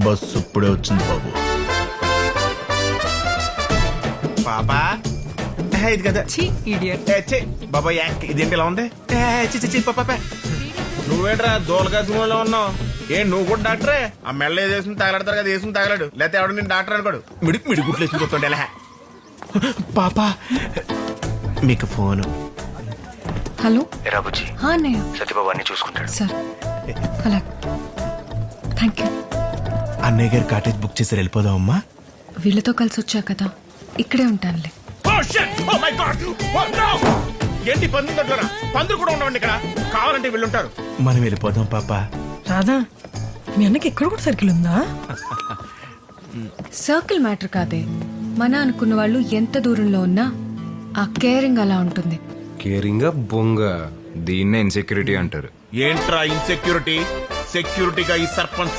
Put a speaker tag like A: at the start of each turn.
A: Bus ఇప్పుడే వచ్చింది బాబు. పాపా ఇది కదా బాబాయ్ ఇదేంటి ఇలా ఉంది. పాపా నువ్వేంట్రా దోలకాసులో ఉన్నావు. నువ్వు కూడా డాక్టరే? ఆ మెల్ల వేసుకుని తగలాడతారు కదా, వేసుకుని తగలాడు, లేకపోతే ఎవడు నేను డాక్టర్ అనుకోడు. మిడి గుట్లు వేసుకుని ఎలా. పాపా మీకు ఫోను.
B: హలో
C: రాబుజీ,
B: అన్నయ్య.
C: సత్యబాబు అన్ని చూసుకుంటాడు
B: సార్ అలా థ్యాంక్ యూ.
A: అన్నయ్య గారు కాటేజ్ బుక్ చేసి వెళ్ళిపోదాం అమ్మా.
B: వీళ్ళతో కలిసి వచ్చా కదా, ఇక్కడే ఉంటానులే.
A: ఏంటి పందులు కూడా ఉండవండి ఇక్కడ, కావాలంటే వీళ్ళుంటారు. మనం వెళ్ళిపోదాం పాపా.
D: రాధా, మీ అన్నకి ఎక్కడ కూడా సర్కిల్ ఉందా?
B: సర్కిల్ మ్యాటర్ కాదే, మన అనుకున్న వాళ్ళు ఎంత దూరంలో ఉన్నా ఆ కేరింగ్ అలా ఉంటుంది.
E: కేరింగ్ బొంగ, దీన్నే ఇన్సెక్యూరిటీ అంటారు.
A: ఏంట్రా ఇన్సెక్యూరిటీ? సెక్యూరిటీగా ఈ సర్పంచ్